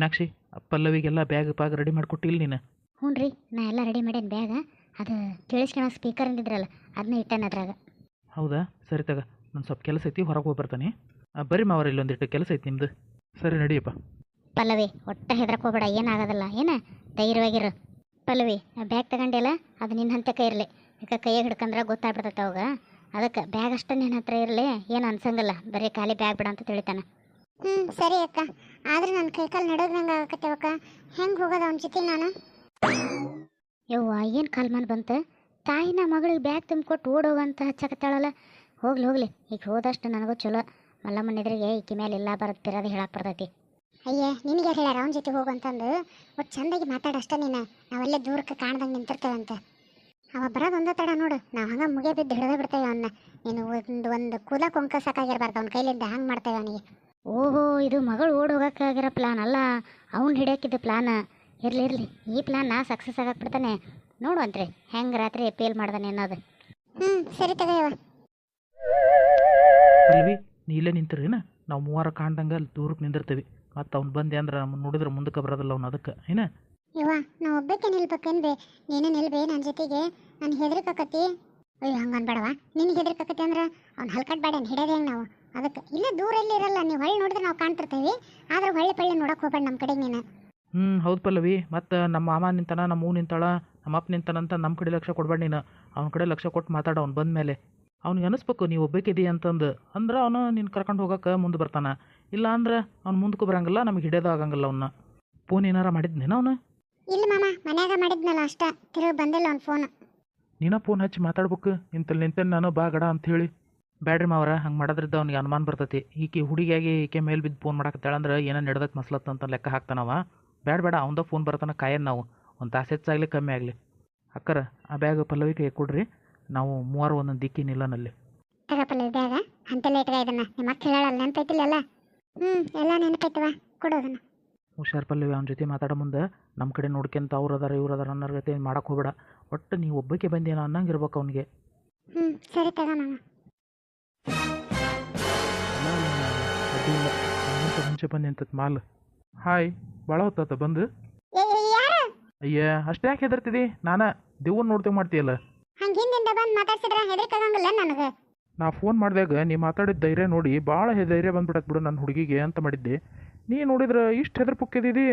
Meenakshi ಪಲ್ಲವಿಗೆಲ್ಲ bag ಪಾಗ್ ready ಮಾಡಿಕೊಟ್ಟಿಲ್ಲ ನೀನು? ಹ್ಞೂ ರೀ, ನಾ ಎಲ್ಲ ರೆಡಿ ಮಾಡೇನಿ ಬ್ಯಾಗ. ಅದು ಕೇಳಿಸ್ಕೊಳ ಸ್ಪೀಕರ್ ಅಂದಿದ್ರಲ್ಲ ಅದನ್ನ ಇಟ್ಟೇನೆ ಅದ್ರಾಗ. ಹೌದಾ, ಸರಿ ತಗ. ನಾನು ಸ್ವಲ್ಪ ಕೆಲಸ ಐತಿ, ಹೊರಗೆ ಹೋಗಿ ಬರ್ತಾನೆ. ಬರ್ರಿ ಮಾವರ, ಇಲ್ಲೊಂದಿಟ್ಟು ಕೆಲಸ ಐತಿ ನಿಮ್ಮದು. ಸರಿ ನಡಿಯಪ್ಪ. ಪಲ್ಲವಿ, ಒಟ್ಟ ಹೆದರಕ್ಕೆ ಹೋಗ್ಬೇಡ, ಏನಾಗೋದಿಲ್ಲ. ಏನು ಧೈರ್ಯವಾಗಿರು. ಪಲ್ಲವಿ, ಆ ಬ್ಯಾಗ್ ತಗೊಂಡಿಲ್ಲ ಅದು ನಿನ್ನ ಹಂತಕ್ಕೆ ಇರಲಿ. ಯಾಕೆ ಕೈಯಾಗ ಹಿಡ್ಕಂದ್ರೆ ಗೊತ್ತಾಗ್ಬಿಡ್ತೈತೆ ಅವಾಗ. ಅದಕ್ಕೆ ಬ್ಯಾಗ್ ಅಷ್ಟೇ ನಿನ್ನ ಹತ್ರ ಇರಲಿ, ಏನು ಅನ್ಸಂಗಿಲ್ಲ. ಬರೀ ಖಾಲಿ ಬ್ಯಾಗ್ ಬಿಡ ಅಂತ ತಿಳಿತಾನೆ. ಸರಿ ಅಕ್ಕ. ಆದ್ರೆ ನನ್ನ ಕೈಕಾಲು ನಡೋದಂಗೆ ಆಗಕತ್ತೇವಕ್ಕ. ಹೆಂಗೆ ಹೋಗೋದು ಅವನ ಜೊತೆ ನಾನು? ಯವ್ವ, ಏನು ಕಾಲ್ಮಾನ್ ಬಂತು. ತಾಯಿನ ಮಗಳಿಗೆ ಬ್ಯಾಗ್ ತುಂಬಿಕೊಟ್ಟು ಓಡೋಗಂತ ಹಚ್ಚಕತ್ತಾಳಲ್ಲ. ಹೋಗ್ಲಿ ಹೋಗ್ಲಿ, ಈಗ ಹೋದಷ್ಟು ನನಗೂ ಚಲೋ. ಮಲ್ಲಮ್ಮನ ಎದುರಿಗೆ ಈಕಿ ಮೇಲೆ ಇಲ್ಲ ಬರೋದು ತಿರೋದು ಹೇಳಕ್ಕೆ ಬರ್ತೈತಿ. ಅಯ್ಯ, ನಿನಗೆ ಹೇಳ್ಯಾರ ಅವನ ಜೊತೆ ಹೋಗಂತಂದು? ಒಟ್ಟು ಚಂದಾಗಿ ಮಾತಾಡಷ್ಟೇ ನೀನು. ನಾವಲ್ಲೇ ದೂರಕ್ಕೆ ಕಾಣ್ದಂಗೆ ನಿಂತಿರ್ತೇವಂತೆ. ಅವ ಬರೋದು ಒಂದೇ ತಡ ನೋಡು, ನಾವು ಹಂಗೆ ಮುಗಿಯ ಬಿದ್ದು ಹಿಡಿದೇ ಬಿಡ್ತೇವೆ ಅವನ್ನ. ನೀನು ಒಂದು ಕೂಲ ಕೊಂಕ ಸಾಕಾಗಿರ್ಬಾರ್ದು ಅವನ ಕೈಲಿಂದ. ಹಂಗೆ ಮಾಡ್ತೇವೆ ಅವನಿಗೆ. ಓಹೋ, ಇದು ಮಗಳು ಓಡ್ ಹೋಗೋಕ್ಕಾಗಿರೋ ಪ್ಲಾನ್ ಅಲ್ಲ, ಅವ್ನು ಹಿಡಿಯೋಕ್ಕಿದ್ದ ಪ್ಲಾನ್. ಇರಲಿ ಇರಲಿ, ಈ ಪ್ಲಾನ್ ಸಕ್ಸಸ್ ಆಗಕ್ಕೆ ಬಿಡ್ತಾನೆ. ನೋಡುವಂತ್ರಿ ಹೆಂಗೆ ರಾತ್ರಿ ಪೇಲ್ ಮಾಡ್ದಾನೆ ಅನ್ನೋದು. ಸರಿ ತಗೋಯವ. ಪಲ್ಲವಿ, ನೀ ಇಲ್ಲೇ ನಿಂತಿರೇನ? ನಾವು ಮೂವಾರ ಕಾಣ್ದಂಗೆ ಅಲ್ಲಿ ದೂರಕ್ಕೆ ನಿಂದಿರ್ತೀವಿ. ಮತ್ತು ಅವ್ನು ಬಂದೆ ಅಂದ್ರೆ ನಮ್ಮ ನೋಡಿದ್ರೆ ಮುಂದಕ್ಕೆ ಬರೋದಿಲ್ಲ ಅವ್ನು. ಅದಕ್ಕೆ ಏನ ಇವ ನಾ ಒಬ್ಬಕ್ಕೆ ನಿಲ್ಬೇಕನ್ಬೆ? ನೀನು ನಿಲ್ಬೆ ನನ್ನ ಜೊತೆಗೆ. ನಾನು ಹೆದರ್ಕಕತ್ತಿ. ಅಯ್ಯೋ, ಹಂಗೆ ಅನ್ಬೇಡವ. ನಿನಗೆ ಹೆದರ್ಕಕತ್ತಿ ಅಂದ್ರೆ ಅವ್ನು ಹಲ್ಕಟ್ ಬೇಡ ಹಿಡಿಯೋದು ಹೆಂಗೆ ನಾವು? ಅದಕ್ಕೆ ಇಲ್ಲೇ ದೂರಲ್ಲಿ ಇರಲ್ಲ. ನೀವು ಹೊಳ್ಳಿ ನೋಡಿದ್ರೆ ನಾವು ಕಾಣ್ತಿರ್ತೀವಿ, ಆದ್ರೆ ಹೊಳ್ಳಿ ಪಳ್ಳಿ ನೋಡಕ್ಕೆ ಹೋಗ್ಬೇಡ ನಮ್ಮ ಕಡೆಗೆ ನೀನು. ಹೌದು ಪಲ್ಲವಿ. ಮತ್ತು ನಮ್ಮ ಮಾಮ ನಿಂತಾನ, ನಮ್ಮ ಹೂ ನಿಂತಾಳ, ನಮ್ಮ ಅಪ್ಪ ನಿಂತಾನಂತ ನಮ್ಮ ಕಡೆ ಲಕ್ಷ್ಯ ಕೊಡ್ಬೇಡ ನೀನು. ಅವ್ನ ಕಡೆ ಲಕ್ಷ್ಯ ಕೊಟ್ಟು ಮಾತಾಡ. ಅವ್ನು ಬಂದ ಮೇಲೆ ಅವ್ನಿಗೆ ಅನಿಸ್ಬೇಕು ನೀವು ಒಬ್ಬಾಕಿದಿ ಅಂತಂದು. ಅಂದ್ರೆ ಅವನು ನಿನ್ನ ಕರ್ಕೊಂಡು ಹೋಗೋಕೆ ಮುಂದೆ ಬರ್ತಾನೆ. ಇಲ್ಲ ಅಂದ್ರೆ ಅವ್ನು ಮುಂದಕ್ಕೂ ಬರಂಗಿಲ್ಲ, ನಮಗೆ ಹಿಡಿಯೋದು ಆಗಂಗಿಲ್ಲ ಅವನ್ನ. ಫೋನ್ ಏನಾರ ಮಾಡಿದ್ನೇನ ಅವನು? ಇಲ್ಲ ಮಾಮ, ಮನ್ಯಾಗ ಮಾಡಿದ್ನಲ್ಲ ಅಷ್ಟ. ತಿರುಗಿ ಬಂದಿಲ್ಲ ಅವ್ನು ಫೋನ್. ನೀನ ಫೋನ್ ಹಚ್ಚಿ ಮಾತಾಡ್ಬೇಕು. ನಿಂತಲ್ಲಿ ನಿಂತೇನೆ ನಾನು ಬಾ ಗಡ ಅಂಥೇಳಿ. ಬ್ಯಾಡ್ರಿ ಮಾವರ, ಹಂಗೆ ಮಾಡೋದ್ರಿಂದ ಅವ್ನಿಗೆ ಅನುಮಾನ ಬರ್ತೈತಿ. ಈಕೆ ಹುಡುಗಿಯಾಗಿ ಈಕೆ ಮೇಲೆ ಬಿದ್ದು ಫೋನ್ ಮಾಡಕತ್ತಾಳಂದ್ರೆ ಏನೋ ನಡೆದಕ್ಕೆ ಮಸ್ಲತ್ತಂತ ಲೆಕ್ಕ ಹಾಕ್ತಾನವ. ಬೇಡ ಅವಂದ ಫೋನ್ ಬರ್ತಾನೆ ಕಾಯನ್ ನಾವು. ಒಂದು ತಾಸು ಹೆಚ್ಚಾಗಲಿ ಕಮ್ಮಿ ಆಗಲಿ. ಅಕ್ಕರ, ಆ ಬ್ಯಾಗ್ ಪಲ್ಲವಿ ಕೈ ಕೊಡ್ರಿ. ನಾವು ಮೂವರು ಒಂದೊಂದು ದಿಕ್ಕಿನಿಲ್ಲನಲ್ಲಿ. ತಗಪ್ಪಲ್ಲ ಬ್ಯಾಗ. ಅಂತೆಲ್ಲ ಇಟ್ಕ ಇದನ್ನ. ನಿಮ್ಮ ಅಕ್ಕ ಹೇಳಲ್ಲ, ನೆನಪೈತಿಲ್ಲ? ಎಲ್ಲ ನೆನಪೈತವ, ಕೊಡೋದನ್ನ. ಹುಷಾರ್ ಪಲ್ಲವಿ, ಅವ್ನ ಜೊತೆ ಮಾತಾಡೋ ಮುಂದೆ ನಮ್ಮ ಕಡೆ ನೋಡ್ಕೊಂತ ಅವ್ರು ಅದಾರ ಇವ್ರು ಅದಾರ ಅನ್ನೋ ಗತೆ ಮಾಡಕ್ಕೆ ಹೋಗ್ಬೇಡ. ಒಟ್ಟು ನೀವು ಒಬ್ಬಕ್ಕೆ ಬಂದೇನೋ ಅನ್ನಂಗೆ ಇರ್ಬೇಕು ಅವನಿಗೆ. ಸರಿ ತಗ ಮಾಮ. ಅಡ್ಡಿಲ್ಲ, ಮುಂಚೆ ಬಂದು ನಿಂತತ್ ಮಾಲ್. ಹಾಯ್, ಭಾಳ ಹೊತ್ತಾತ ಬಂದು? ಅಯ್ಯ, ಅಷ್ಟೇ ಯಾಕೆ ಹೆದರ್ತಿದಿ? ನಾನು ದೇವ್ವನ್ನ ನೋಡ್ತೇವೆ ಮಾಡ್ತೀಯಲ್ಲ. ಹಂಗೆ ಹಿಂದಿಂದ ಬಂದು ಮಾತಾಡ್ಸಿದ್ರೆ ಹೆದರಿಕಾಗಂಗಿಲ್ಲ ನನಗೆ. ನಾ ಫೋನ್ ಮಾಡಿದಾಗ ನೀ ಮಾತಾಡಿದ ಧೈರ್ಯ ನೋಡಿ ಭಾಳ ಧೈರ್ಯ ಬಂದ್ಬಿಡತ್ತೆ ಬಿಡು ನನ್ನ ಹುಡುಗಿಗೆ ಅಂತ ಮಾಡಿದ್ದೆ. ನೀ ನೋಡಿದ್ರೆ ಇಷ್ಟು ಹೆದರ್ ಪುಕ್ಕಿದ್ದೀವಿ.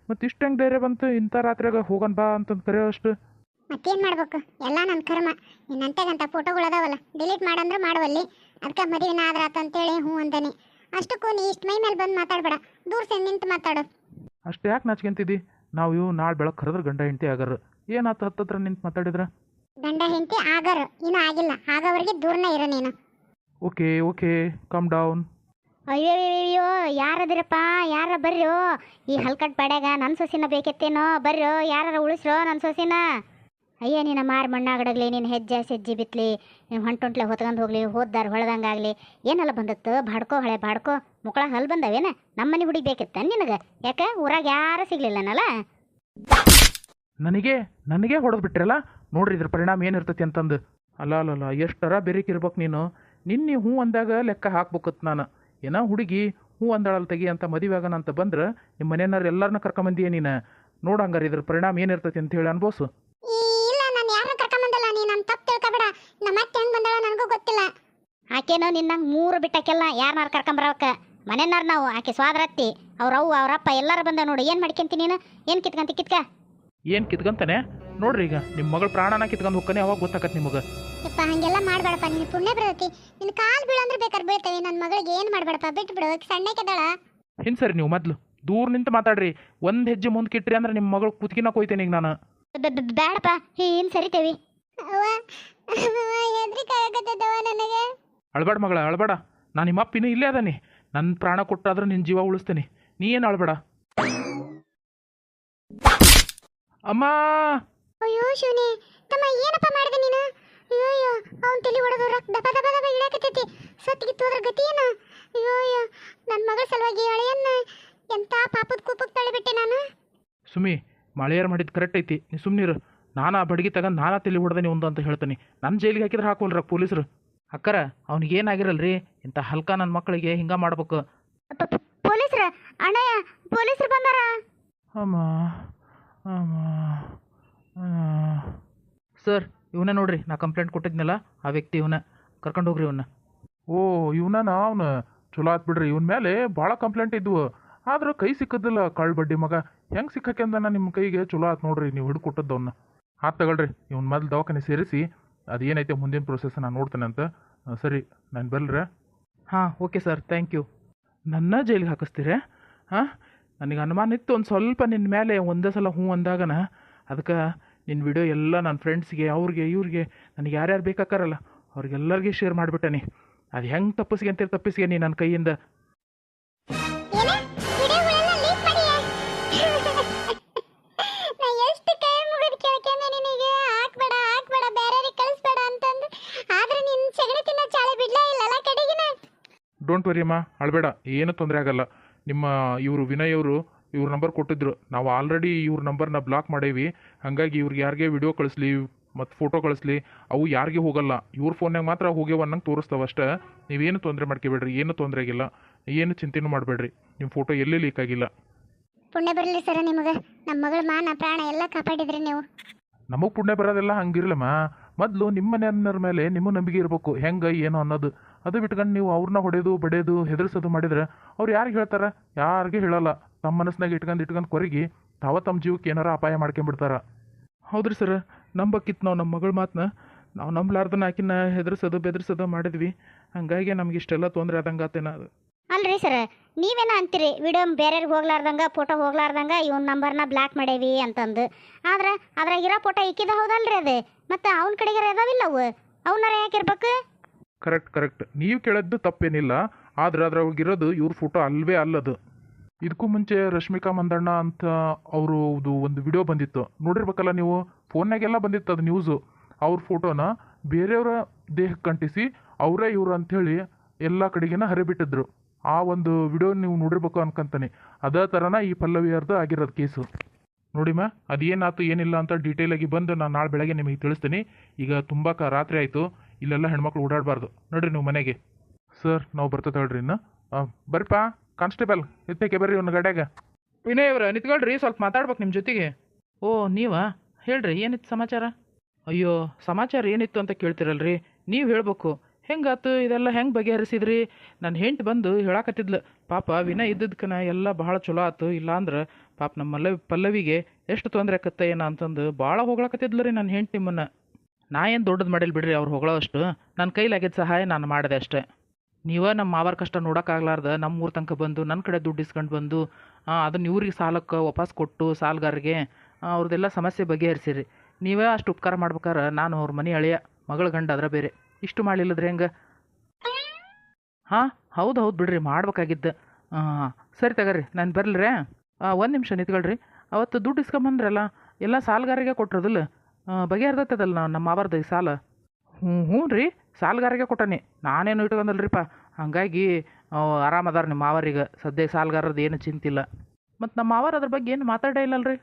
ಮತ್ತು ಇಷ್ಟು ಹೆಂಗೆ ಧೈರ್ಯ ಬಂತು ಇಂಥ ರಾತ್ರಿಯಾಗ ಹೋಗೋಣ ಬಾ ಅಂತಂದು ಕರೆಯೋ ಅಷ್ಟು? ಮತ್ತೇನು ಮಾಡ್ಬೇಕು? ಎಲ್ಲ ನನ್ನ ಕರ್ಮ. ನಿನ್ನಂತೆಗಂತ ಫೋಟೋಗಳು ಅದಾವಲ್ಲ, ಡಿಲೀಟ್ ಮಾಡಂದ್ರೆ ಮಾಡುವಲ್ಲಿ. ಅದಕ್ಕೆ ಮದುವೆನ ಆದ್ರ ಅಂತೇಳಿ ಹ್ಞೂ ಅಂತಾನೆ. ಅಷ್ಟಕ್ಕೂ ನೀ ಇಷ್ಟು ಮೈ ಮೇಲೆ ಬಂದು ಮಾತಾಡ್ಬೇಡ, ದೂರ ಸೆಂಡ್ ನಿಂತು ಮಾತಾಡು. ಅಷ್ಟು ಯಾಕೆ ನಾಚ್ಕೊಂತಿದ್ದಿ? ನಾವು ಇವು ನಾಳೆ ಬೆಳಗ್ಗೆ ಕರೆದ್ರೆ ಗಂಡ ಹೆಂಡತಿ ಆಗಾರ. ಏನಾಯ್ತು ಹತ್ತತ್ರ ನಿಂತು ಮಾತಾಡಿದ್ರೆ? ಗಂಡ ಹೆಂಡತಿ ಆಗಾರ, ಇನ್ನೂ ಆಗಿಲ್ಲ. ಆಗವರೆಗೆ ದೂರನೇ ಇರೋ ನೀನು. Okay, come down. ಅಯ್ಯೋ, ಯಾರದಿರಪ್ಪ? ಯಾರ ಬರ್ರೋ? ಈ ಹಲ್ಕಟ್ ಪಡ್ಯಾಗ ನನ್ನ ಸೊಸಿನ ಬೇಕೆತ್ತೇನೋ? ಬರ್ರೋ, ಯಾರ ಉಳಿಸ್ರೋ ನನ್ನ ಸೊಸಿನ. ಅಯ್ಯ, ನೀನು ಮಾರು ಮಣ್ಣಾಗಡಗ್ಲಿ, ನೀನು ಹೆಜ್ಜೆ ಸೆಜ್ಜಿ ಬಿತ್ತಲಿ, ನೀವು ಹೊಂಟೊಂಟ್ಲೆ ಹೊತ್ಕೊಂಡು ಹೋಗ್ಲಿ, ಹೋದ್ದಾರ ಹೊಳ್ದಂಗಾಗಲಿ. ಏನಲ್ಲ ಬಂದತ್ತು? ಬಾಡ್ಕೋ ಹಳೆ ಬಾಡ್ಕೋ ಮುಕ್ಕಳ ಹಲ್ ಬಂದವೇನ? ನಮ್ಮನೆ ಹುಡುಗಿ ಬೇಕಿತ್ತ ನಿನಗೆ? ಯಾಕೆ ಊರಾಗ ಯಾರು ಸಿಗ್ಲಿಲ್ಲನಲ್ಲ? ನನಗೆ ಹೊಡೆದು ಬಿಟ್ರಲ್ಲ ನೋಡ್ರಿ, ಇದ್ರ ಪರಿಣಾಮ ಏನಿರ್ತೈತಿ ಅಂತಂದು. ಅಲ್ಲ ಎಷ್ಟರ ಬೆರಿಕಿರ್ಬೇಕು ನೀನು. ನಿನ್ನೆ ಹ್ಞೂ ಅಂದಾಗ ಲೆಕ್ಕ ಹಾಕ್ಬೇಕತ್ ನಾನು. ಏನೋ ಹುಡುಗಿ ಹ್ಞೂ ಅಂದಾಳಲ್ಲಿ ತೆಗಿ ಅಂತ ಮದುವೆ ಆಗೋಣ ಅಂತ ಬಂದ್ರೆ ನಿಮ್ಮ ಮನೆಯವ್ರು ಎಲ್ಲರನ್ನ ಕರ್ಕೊಂಬಂದಿಯೇ ನೀನು. ನೋಡಂಗಾರ ಇದ್ರ ಪರಿಣಾಮ ಏನಿರ್ತೈತಿ ಅಂತ ಹೇಳಿ ಅನ್ಬೋಸು. ಇಲ್ಲ, ನಾನು ಯಾರನ್ನ ಕರ್ಕೊಂಬಂದಲ್ಲ. ನೀನು ನನ್ನ ತಪ್ಪು ತಿಳ್ಕೊಬೇಡ. ನಮ್ಮ ಅತ್ತೆ ಹೆಂಗೆ ಬಂದಾಳ ನನಗೂ ಗೊತ್ತಿಲ್ಲ. ಆಕೆನೋ ನಿನ್ನಂಗೆ 3 ಬಿಟ್ಟಕ್ಕೆಲ್ಲ ಯಾರನ್ನಾರು ಕರ್ಕೊಂಬರವಕ್ಕ. ಮನೆಯವ್ರು ನಾವು. ಆಕೆ ಸ್ವಾದ್ರತ್ತಿ, ಅವ್ರವ್ವ ಅವರಪ್ಪ ಎಲ್ಲರೂ ಬಂದ ನೋಡು. ಏನು ಮಾಡ್ಕೊಂತಿ ನೀನು? ಏನು ಕಿತ್ಕ ಏನು ಕಿತ್ಕೊಂತಾನೆ ನೋಡ್ರಿ. ಈಗ ನಿಮ್ಮ ಮಗಳ ಪ್ರಾಣನ ಕಿತ್ಕೊಂಡು ಹೋಗ್ತಾನೆ, ಅವಾಗ ಗೊತ್ತಾಕತ್ ನಿಮಗೆ. ಯಪ್ಪ, ಹಂಗೆಲ್ಲ ಮಾಡಬೇಡಪ್ಪ. ನಿನ್ನ ಪುಣ್ಯ ಬರ್ತೈತಿ. ನಿನ್ನ ಕಾಲು ಬೀಳಂದ್ರೆ ಬೇಕಾದ್ರೆ ಬೀಳ್ತೇವೆ. ನನ್ನ ಮಗಳಿಗೆ ಏನು ಮಾಡಬೇಡಪ್ಪ, ಬಿಟ್ಟು ಬಿಡು. ಸಣ್ಣಕ್ಕೆದಾಳ. ಸರಿ, ನೀವು ಮೊದಲು ದೂರ ನಿಂತು ಮಾತಾಡ್ರಿ. ಒಂದು ಹೆಜ್ಜೆ ಮುಂದೆ ಕಿಟ್ರಿ ಅಂದ್ರೆ ನಿಮ್ಮ ಮಗಳು ಕುತ್ಕಿನ ಕೊಯ್ತೇನೆ ಈಗ ನಾನು. ಬೇಡಪ್ಪ, ಏನು ಸರಿತೇವಿ. ನನಗೆ ಅಳ್ಬೇಡ ಮಗಳ, ಅಳ್ಬೇಡ. ನಾನು ನಿಮ್ಮ ಅಪ್ಪಿನೂ ಇಲ್ಲೇ ಅದಾನೆ. ನನ್ನ ಪ್ರಾಣ ಕೊಟ್ಟಾದ್ರೆ ನಿನ್ನ ಜೀವ ಉಳಿಸ್ತೇನೆ. ನೀ ಏನು ಅಳ್ಬೇಡ. ಅಮ್ಮ! ಅಯ್ಯೋ ಶಿವನೇ, ತಮ್ಮ ಏನಪ್ಪ ಮಾಡಿದೆ ನೀನು? ಅಯ್ಯೋ, ಅವನ ತಲೆ ಹೊಡೆದು ದಪ ದಪ ದಪ ಇಳಾಕತ್ತೈತಿ. ಸತ್ತಿಗಿತ್ತು ಅದ್ರ ಗತಿ ಏನು? ಅಯ್ಯೋ, ನನ್ನ ಮಗಳ ಸಲುವಾಗಿ ಹಳೆಯನ್ನ ಎಂಥ ಪಾಪದ ಕೂಪಕ್ಕೆ ತಳ್ಳಿಬಿಟ್ಟೆ ನಾನು. ಸುಮ್ಮಿ, ಮಳೆಯಾರು ಮಾಡಿದ್ದು ಕರೆಕ್ಟ್ ಐತಿ. ನೀ ಸುಮ್ಮನಿರು. ನಾನು ಆ ಬಡಗಿ ತಗೊಂಡು ನಾನಾ ತಲೆ ಹೊಡೆದೇನೆ ಒಂದು ಅಂತ ಹೇಳ್ತೀನಿ. ನನ್ನ ಜೈಲಿಗೆ ಹಾಕಿದ್ರೆ ಹಾಕೋಲ್ರ ಪೊಲೀಸರು. ಅಕ್ಕರ, ಅವ್ನಿಗೆ ಏನಾಗಿರಲ್ರಿ. ಇಂಥ ಹಲ್ಕ ನನ್ನ ಮಕ್ಕಳಿಗೆ ಹಿಂಗೆ ಮಾಡ್ಬೇಕು. ಪೊಲೀಸರ ಅಣ್ಣಯ್ಯ ಪೊಲೀಸರು ಬಂದಾರ. ಅಮ್ಮ ಅಮ್ಮ ಸರ್ ಇವನೇ ನೋಡ್ರಿ, ನಾ ಕಂಪ್ಲೇಂಟ್ ಕೊಟ್ಟಿದ್ನಲ್ಲ ಆ ವ್ಯಕ್ತಿ ಇವನ್ನ, ಕರ್ಕೊಂಡು ಹೋಗ್ರಿ ಇವನ್ನ. ಓ ಇವನ ಅವನು ಚಲೋ ಆತ್ ಬಿಡ್ರಿ. ಇವನ ಮೇಲೆ ಭಾಳ ಕಂಪ್ಲೇಂಟ್ ಇದ್ವು, ಆದ್ರೆ ಕೈ ಸಿಕ್ಕದಿಲ್ಲ ಕಳ್ಳ ಬಡ್ಡಿ ಮಗ. ಹೆಂಗೆ ಸಿಕ್ಕಕ್ಕೆಂದ ನಿಮ್ಮ ಕೈಗೆ ಚಲೋ ಆತ್ ನೋಡ್ರಿ, ನೀವು ಹಿಡ್ದು ಕೊಟ್ಟದ್ದು ಅವನ್ನ. ಆತ್ ತಗೊಳ್ರಿ, ಇವ್ನ ಮೊದಲು ದವಾಖಾನೆ ಸೇರಿಸಿ ಅದೇನೈತೆ ಮುಂದಿನ ಪ್ರೊಸೆಸ್ ನಾನು ನೋಡ್ತೇನೆ ಅಂತ. ಸರಿ ನಾನು ಬಲ್ರೆ. ಹಾಂ ಓಕೆ ಸರ್, ಥ್ಯಾಂಕ್ ಯು. ನನ್ನ ಜೈಲಿಗೆ ಹಾಕಿಸ್ತೀರೇ? ಹಾಂ, ನನಗೆ ಅನುಮಾನ ಇತ್ತು ಒಂದು ಸ್ವಲ್ಪ ನಿನ್ನ ಮೇಲೆ, ಒಂದೇ ಸಲ ಹ್ಞೂ ಅಂದಾಗನ. ಅದಕ್ಕೆ ನಿನ್ನ ವಿಡಿಯೋ ಎಲ್ಲ ನನ್ನ ಫ್ರೆಂಡ್ಸ್ಗೆ, ಅವ್ರಿಗೆ ಇವ್ರಿಗೆ, ನನಗೆ ಯಾರ್ಯಾರು ಬೇಕಾಕಾರಲ್ಲ ಅವ್ರಿಗೆಲ್ಲರಿಗೆ ಶೇರ್ ಮಾಡಿಬಿಟ್ಟೆ. ಅದು ಹೆಂಗೆ ತಪ್ಪಿಸ್ಗೆ ಅಂತೀರಿ ತಪ್ಪಿಸ್ಗೆ ನೀ ನನ್ನ ಕೈಯಿಂದ. ಏನೇ ವಿಡಿಯೋಗಳೆಲ್ಲ ಲೀಕ್ ಮಾಡಿಯಾ? ನಾ ಎಷ್ಟು ಕೈ ಮುಗಿದು ಕೇಳ್ಕೊಂಡೆ ನಿನಗೆ, ಹಾಕ್ಬೇಡ ಬೇರೆಯವ್ರಿಗೆ ಕಳಿಸ್ಬೇಡ ಅಂತಂದು. ಆದ್ರೆ ನಿನ್ನ ಸಗಣಿ ತಿನ್ನೋ ಚಾಳಿ ಬಿಡ್ಲೇ ಇಲ್ಲಲ್ಲ ಕಡೆಗಿನ. ಡೋಂಟ್ ವರಿ ಅಮ್ಮ, ಅಳಬೇಡ, ಏನೂ ತೊಂದರೆ ಆಗಲ್ಲ. ನಿಮ್ಮ ಇವರು ವಿನಯ್ ಅವರು ಇವ್ರ ನಂಬರ್ ಕೊಟ್ಟಿದ್ರು, ನಾವು ಆಲ್ರೆಡಿ ಇವ್ರ ನಂಬರ್ನ ಬ್ಲಾಕ್ ಮಾಡೇವಿ. ಹಾಗಾಗಿ ಇವ್ರಿಗೆ ಯಾರಿಗೆ ವಿಡಿಯೋ ಕಳಿಸ್ಲಿ ಮತ್ತು ಫೋಟೋ ಕಳಿಸ್ಲಿ ಅವು ಯಾರಿಗೆ ಹೋಗಲ್ಲ, ಇವ್ರ ಫೋನ್ಯಾಗ ಮಾತ್ರ ಹೋಗ್ಯವ ಅನ್ನಂಗೆ ತೋರಿಸ್ತಾವ ಅಷ್ಟೇ. ನೀವೇನು ತೊಂದರೆ ಮಾಡ್ಕೊಬೇಡ್ರಿ, ಏನು ತೊಂದರೆ ಆಗಿಲ್ಲ, ಏನು ಚಿಂತೆನೂ ಮಾಡಬೇಡ್ರಿ. ನಿಮ್ಮ ಫೋಟೋ ಎಲ್ಲೇ ಲೀಕ್ ಆಗಿಲ್ಲ. ಪುಣ್ಯ ಬರಲಿ ಸರ್ ನಿಮಗೆ, ನಮ್ಮ ಮಗಳ ಮಾನ ಪ್ರಾಣ ಎಲ್ಲ ಕಾಪಾಡಿದ್ರಿ ನೀವು. ನಮಗೆ ಪುಣ್ಯ ಬರೋದೆಲ್ಲ ಹಂಗಿರಲಮ್ಮ. ಮೊದಲು ನಿಮ್ಮ ಮನೆಯವ್ರ ಮೇಲೆ ನಿಮ್ಮ ನಂಬಿಕೆ ಇರಬೇಕು, ಹೆಂಗೆ ಏನು ಅನ್ನೋದು. ಅದು ಬಿಟ್ಕೊಂಡು ನೀವು ಅವ್ರನ್ನ ಹೊಡೆಯೋದು ಬಡಿಯೋದು ಹೆದರ್ಸೋದು ಮಾಡಿದ್ರೆ ಅವ್ರು ಯಾರಿಗೆ ಹೇಳ್ತಾರೆ? ಯಾರಿಗೆ ಹೇಳಲ್ಲ. ತಮ್ಮ ಮನಸ್ಸಿನಾಗ ಇಟ್ಕೊಂಡು ಕೊರಗಿ ತಮ್ಮ ಜೀವಕ್ಕೆ ಏನಾರ ಅಪಾಯ ಮಾಡ್ಕೊಂಡ್ಬಿಡ್ತಾರ. ಹೌದ್ರಿ ಸರ್, ನಂಬಕ್ಕಿತ್ತು ನಾವು ನಮ್ಮ ಮಗಳ ಮಾತನ್ನ. ನಾವು ನಂಬಲಾರ್ದನ್ನ ಆಕಿನ ಹೆದರ್ಸೋದು ಬೆದರ್ಸೋದು ಮಾಡಿದ್ವಿ, ಹಾಗಾಗಿ ನಮ್ಗೆ ಇಷ್ಟೆಲ್ಲ ತೊಂದರೆ ಆದಂಗೆ ಆತೇನ ಅದು. ಅಲ್ರಿ ಸರ್, ನೀವೇನ ಅಂತೀರಿ ವಿಡಿಯೋ ಬೇರೆಯವ್ರಿಗೆ ಹೋಗ್ಲಾರ್ದಂಗ, ಫೋಟೋ ಹೋಗ್ಲಾರ್ದಂಗ ಇವನ್ ನಂಬರ್ನ ಬ್ಲಾಕ್ ಮಾಡೇವಿ ಅಂತಂದು. ಆದ್ರೆ ಅದ್ರಾಗಿರೋ ಫೋಟೋ ಇಕ್ಕಿದ ಹೌದಲ್ರಿ ಅದು, ಮತ್ತು ಅವನ ಕಡೆಗೆ ಅದಾವಿಲ್ಲ ಅವು, ಅವನಾರ ಯಾಕಿರ್ಬೇಕು? ಕರೆಕ್ಟ್. ನೀವು ಕೇಳೋದು ತಪ್ಪೇನಿಲ್ಲ, ಆದ್ರೆ ಅದ್ರಾಗಿರೋದು ಇವ್ರ ಫೋಟೋ ಅಲ್ವೇ ಅಲ್ಲದು. ಇದಕ್ಕೂ ಮುಂಚೆ ರಶ್ಮಿಕಾ ಮಂದಣ್ಣ ಅಂತ ಅವರು ಒಂದು ವಿಡಿಯೋ ಬಂದಿತ್ತು, ನೋಡಿರ್ಬೇಕಲ್ಲ ನೀವು, ಫೋನ್ನಾಗೆಲ್ಲ ಬಂದಿತ್ತು ಅದು ನ್ಯೂಸು. ಅವ್ರ ಫೋಟೋನ ಬೇರೆಯವರ ದೇಹಕ್ಕೆ ಕಂಟಿಸಿ ಅವರೇ ಇವರು ಅಂಥೇಳಿ ಎಲ್ಲ ಕಡೆಗಿನ ಹರಿಬಿಟ್ಟಿದ್ರು. ಆ ಒಂದು ವಿಡಿಯೋ ನೀವು ನೋಡಿರ್ಬೇಕು ಅನ್ಕೊಂತಾನೆ. ಅದೇ ಥರನ ಈ ಪಲ್ಲವಿಯರ್ದು ಆಗಿರೋದು ಕೇಸು. ನೋಡಿಮ್ಮ, ಅದೇನಾಯ್ತು ಏನಿಲ್ಲ ಅಂತ ಡೀಟೇಲಾಗಿ ಬಂದು ನಾನು ನಾಳೆ ಬೆಳಗ್ಗೆ ನಿಮಗೆ ತಿಳಿಸ್ತೀನಿ. ಈಗ ತುಂಬ ರಾತ್ರಿ ಆಯಿತು, ಇಲ್ಲೆಲ್ಲ ಹೆಣ್ಮಕ್ಳು ಓಡಾಡಬಾರ್ದು. ನೋಡ್ರಿ ನೀವು ಮನೆಗೆ. ಸರ್ ನಾವು ಬರ್ತದೆ ಹೇಳ್ರಿ ಇನ್ನು. ಬರ್ರಿಪ್ಪ ಕಾನ್ಸ್ಟೇಬಲ್, ಎತ್ತಕ್ಕೆ ಬರ್ರಿ ಒಂದು ಗಾಡ್ಯಾಗ. ವಿನಯ್ ಅವ್ರ ನಿಂತ್ಕೊಳ್ರಿ, ಸ್ವಲ್ಪ ಮಾತಾಡ್ಬೇಕು ನಿಮ್ಮ ಜೊತೆಗೆ. ಓ ನೀವಾ? ಹೇಳ್ರಿ, ಏನಿತ್ತು ಸಮಾಚಾರ? ಅಯ್ಯೋ ಸಮಾಚಾರ ಏನಿತ್ತು ಅಂತ ಕೇಳ್ತಿರಲ್ರಿ, ನೀವು ಹೇಳ್ಬೇಕು. ಹೆಂಗಾತು ಇದೆಲ್ಲ, ಹೆಂಗೆ ಬಗೆಹರಿಸಿದ್ರಿ? ನನ್ನ ಹೆಂಡ್ತಿ ಬಂದು ಹೇಳಾಕತ್ತಿದ್ಲು, ಪಾಪ ವಿನಯ್ ಇದ್ದದ್ಕನ ಎಲ್ಲ ಭಾಳ ಚಲೋ ಆಯ್ತು, ಇಲ್ಲಾಂದ್ರೆ ಪಾಪ ನಮ್ಮ ಪಲ್ಲವಿಗೆ ಎಷ್ಟು ತೊಂದರೆ ಆಕತ್ತೆ ಏನೋ ಅಂತಂದು ಭಾಳ ಹೊಗಳಾಕತ್ತಿದ್ಲು ರೀ ನನ್ನ ಹೆಂಡ್ತಿ ನಿಮ್ಮನ್ನು. ನಾ ಏನು ದೊಡ್ಡದು ಮಾಡಿಲ್ಲ ಬಿಡ್ರಿ, ಅವ್ರು ಹೊಗಳೋ ಅಷ್ಟು. ನನ್ನ ಕೈಲಾಗಿದ್ದ ಸಹಾಯ ನಾನು ಮಾಡಿದೆ ಅಷ್ಟೇ. ನೀವೇ ನಮ್ಮ ಮಾವರ ಕಷ್ಟ ನೋಡೋಕ್ಕಾಗ್ಲಾರ್ದ ನಮ್ಮ ಊರ ತನಕ ಬಂದು ನನ್ನ ಕಡೆ ದುಡ್ಡು ಇಸ್ಕೊಂಡು ಬಂದು ಅದನ್ನು ಇವ್ರಿಗೆ ಸಾಲಕ್ಕೆ ವಾಪಸ್ ಕೊಟ್ಟು ಸಾಲಗಾರರಿಗೆ ಅವ್ರದ್ದೆಲ್ಲ ಸಮಸ್ಯೆ ಬಗೆಹರಿಸಿರಿ. ನೀವೇ ಅಷ್ಟು ಉಪಕಾರ ಮಾಡ್ಬೇಕಾರೆ ನಾನು ಅವ್ರ ಮನೆ ಅಳಿಯ ಮಗಳ ಗಂಡ ಅದ್ರ ಬೇರೆ ಇಷ್ಟು ಮಾಡಲಿಲ್ಲದ್ರೆ ಹೆಂಗೆ? ಹಾಂ ಹೌದು ಬಿಡ್ರಿ, ಮಾಡ್ಬೇಕಾಗಿದ್ದು. ಸರಿ ತಗರ್ರಿ, ನಾನು ಬರಲ್ರಿ. ಒಂದು ನಿಮಿಷ ನಿಂತ್ಕೊಳ್ರಿ. ಅವತ್ತು ದುಡ್ಡು ಇಸ್ಕೊಂಬಂದ್ರಲ್ಲ ಎಲ್ಲ ಸಾಲಗಾರಿಗೆ ಕೊಟ್ಟಿರೋದಿಲ್ಲ, ಬಗೆಹರ್ದತ್ತದಲ್ಲ ನಮ್ಮ ಮಾವರ್ದು ಈ ಸಾಲ. ಹ್ಞೂ ರೀ, ಸಾಲಗಾರಿಗೆ ಕೊಟ್ಟಾನೆ, ನಾನೇನು ಇಟ್ಕೊಂಡಲ್ರಿಪ್ಪ. ಹಾಗಾಗಿ ಆರಾಮದಾರ ನಿಮ್ಮ ಮಾವರಿಗೆ, ಸದ್ಯ ಸಾಲಗಾರದ್ದು ಏನು ಚಿಂತಿಲ್ಲ. ಮತ್ತು ನಮ್ಮ ಮಾವರು ಅದ್ರ ಬಗ್ಗೆ ಏನು ಮಾತಾಡೇ ಇಲ್ಲಲ್ರಿ.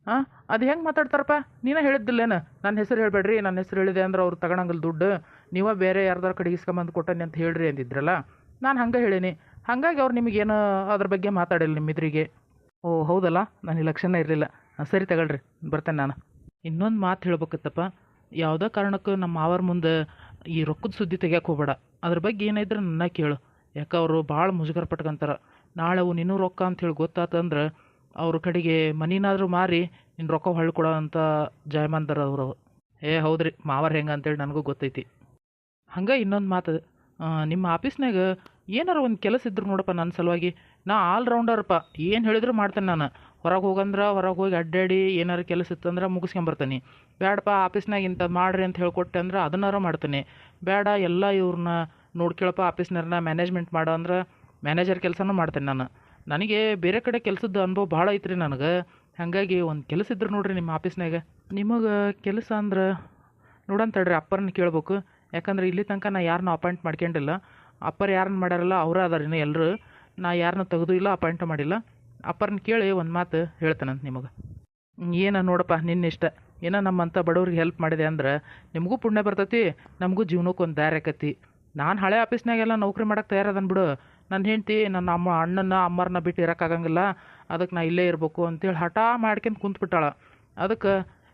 ಹಾಂ ಅದು ಹೆಂಗೆ ಮಾತಾಡ್ತಾರಪ್ಪ? ನೀನೇ ಹೇಳಿದ್ದಿಲ್ಲೇನು ನನ್ನ ಹೆಸರು ಹೇಳಬೇಡ್ರಿ, ನನ್ನ ಹೆಸರು ಹೇಳಿದೆ ಅಂದ್ರೆ ಅವ್ರು ತಗೊಳಂಗಲ್ಲ ದುಡ್ಡು, ನೀವೇ ಬೇರೆ ಯಾರ್ದಾರ ಕಡೆ ಇಸ್ಕೊಂಬಂದು ಕೊಟ್ಟಾನೆ ಅಂತ ಹೇಳ್ರಿ ಅಂದಿದ್ರಲ್ಲ. ನಾನು ಹಂಗೆ ಹೇಳೀನಿ, ಹಾಗಾಗಿ ಅವ್ರು ನಿಮಗೇನು ಅದ್ರ ಬಗ್ಗೆ ಮಾತಾಡಿಲ್ಲ ನಿಮ್ಮಿದ್ರಿಗೆ. ಓ ಹೌದಲ್ಲ, ನನಗೆ ಲಕ್ಷಣ ಇರಲಿಲ್ಲ. ಸರಿ ತಗೊಳ್ರಿ, ಬರ್ತೇನೆ ನಾನು. ಇನ್ನೊಂದು ಮಾತು ಹೇಳ್ಬೇಕತ್ತಪ್ಪ, ಯಾವುದೋ ಕಾರಣಕ್ಕೂ ನಮ್ಮ ಮಾವರ ಮುಂದೆ ಈ ರೊಕ್ಕದ ಸುದ್ದಿ ತೆಗಿಯಕ್ಕೆ ಹೋಗ್ಬೇಡ. ಅದ್ರ ಬಗ್ಗೆ ಏನಿದ್ರೆ ನನ್ನ ಕೇಳು, ಯಾಕೆ ಅವರು ಭಾಳ ಮುಜುಗರ ಪಟ್ಕೊಂತಾರೆ. ನಾಳೆ ಅವು ನಿನ್ನೂ ರೊಕ್ಕ ಅಂಥೇಳಿ ಗೊತ್ತಾತಂದ್ರೆ ಅವ್ರ ಕಡೆಗೆ ಮನಿನಾದರೂ ಮಾರಿ ನಿನ್ನ ರೊಕ್ಕ ಹೊಳ್ಳಿ ಕೊಡೋ ಅಂತ ಜಾಯಮಾನ್ದಾರ ಅವರು. ಹೌದ್ರಿ, ಮಾವರ ಹೆಂಗೆ ಅಂತೇಳಿ ನನಗೂ ಗೊತ್ತೈತಿ. ಹಂಗೆ ಇನ್ನೊಂದು ಮಾತು, ನಿಮ್ಮ ಆಫೀಸ್ನಾಗ ಏನಾರು ಒಂದು ಕೆಲಸ ಇದ್ರು ನೋಡಪ್ಪ ನನ್ನ ಸಲುವಾಗಿ. ನಾ ಆಲ್ರೌಂಡರ್ಪ್ಪ, ಏನು ಹೇಳಿದ್ರು ಮಾಡ್ತೇನೆ ನಾನು. ಹೊರಗೆ ಹೋಗಂದ್ರೆ ಹೊರಗೆ ಹೋಗಿ ಅಡ್ಡಾಡಿ ಏನಾರು ಕೆಲಸ ಇತ್ತಂದ್ರೆ ಮುಗಿಸ್ಕೊಂಬರ್ತೀನಿ. ಬೇಡಪ್ಪ ಆಫೀಸ್ನಾಗ ಇಂಥದ್ದು ಮಾಡಿರಿ ಅಂತ ಹೇಳ್ಕೊಟ್ಟೆ ಅಂದ್ರೆ ಅದನ್ನಾರು ಮಾಡ್ತೀನಿ. ಬೇಡ ಎಲ್ಲ ಇವ್ರನ್ನ ನೋಡ್ಕೇಳಪ್ಪ ಆಫೀಸ್ನವ್ರನ್ನ ಮ್ಯಾನೇಜ್ಮೆಂಟ್ ಮಾಡೋ ಅಂದ್ರೆ ಮ್ಯಾನೇಜರ್ ಕೆಲಸನೂ ಮಾಡ್ತೇನೆ ನಾನು. ನನಗೆ ಬೇರೆ ಕಡೆ ಕೆಲಸದ ಅನುಭವ ಭಾಳ ಐತ್ರಿ ನನಗೆ. ಹಾಗಾಗಿ ಒಂದು ಕೆಲಸ ಇದ್ರೆ ನೋಡ್ರಿ ನಿಮ್ಮ ಆಫೀಸ್ನಾಗ. ನಿಮಗೆ ಕೆಲಸ ಅಂದ್ರೆ ನೋಡೋಣ ತಡ್ರಿ, ಅಪ್ಪರನ್ನ ಕೇಳ್ಬೇಕು. ಯಾಕಂದ್ರೆ ಇಲ್ಲಿ ತನಕ ನಾ ಯಾರನ್ನೂ ಅಪಾಯಿಂಟ್ ಮಾಡ್ಕೊಂಡಿಲ್ಲ. ಅಪ್ಪರು ಯಾರನ್ನ ಮಾಡ್ಯಾರಲ್ಲ ಅವರೇ ಅದಾರಿನ ಎಲ್ಲರೂ. ನಾ ಯಾರನ್ನೂ ತೆಗೆದು ಇಲ್ಲ, ಅಪಾಯಿಂಟ್ ಮಾಡಿಲ್ಲ. ಅಪ್ಪರನ್ನ ಕೇಳಿ ಒಂದು ಮಾತು ಹೇಳ್ತೇನಂತ ನಿಮಗೆ. ಏನೋ ನೋಡಪ್ಪ ನಿನ್ನ ಇಷ್ಟ. ಏನೋ ನಮ್ಮಂಥ ಬಡವ್ರಿಗೆ ಹೆಲ್ಪ್ ಮಾಡಿದೆ ಅಂದ್ರೆ ನಿಮಗೂ ಪುಣ್ಯ ಬರ್ತೈತಿ, ನಮಗೂ ಜೀವನಕ್ಕೆ ಒಂದು ದಾರಿ ಆಕತಿ. ನಾನು ಹಳೆ ಆಫೀಸ್ನಾಗೆಲ್ಲ ನೌಕರಿ ಮಾಡೋಕ್ಕೆ ತಯಾರದನ್ ಬಿಡು. ನನ್ನ ಹೆಂಡತಿ ನನ್ನ ಅಣ್ಣನ ಅಮ್ಮರನ್ನ ಬಿಟ್ಟು ಇರೋಕ್ಕಾಗಂಗಿಲ್ಲ, ಅದಕ್ಕೆ ನಾ ಇಲ್ಲೇ ಇರಬೇಕು ಅಂತೇಳಿ ಹಠ ಮಾಡ್ಕೊಂತ ಕುಂತ್ಬಿಟ್ಟಾಳ. ಅದಕ್ಕೆ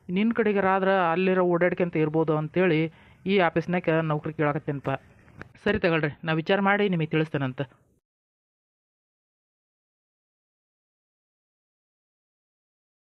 ನಿನ್ನ ಕಡೆಗಾರಾದ್ರೆ ಅಲ್ಲಿರೋ ಓಡಾಡ್ಕೊಂತ ಇರ್ಬೋದು ಅಂತೇಳಿ ಈ ಆಫೀಸ್ನಾಗ ನೌಕರಿ ಕೇಳಾಕತ್ತೇನಪ್ಪ. ಸರಿ ತಗೊಳ್ರಿ, ನಾ ವಿಚಾರ ಮಾಡಿ ನಿಮಗೆ ತಿಳಿಸ್ತೇನಂತ.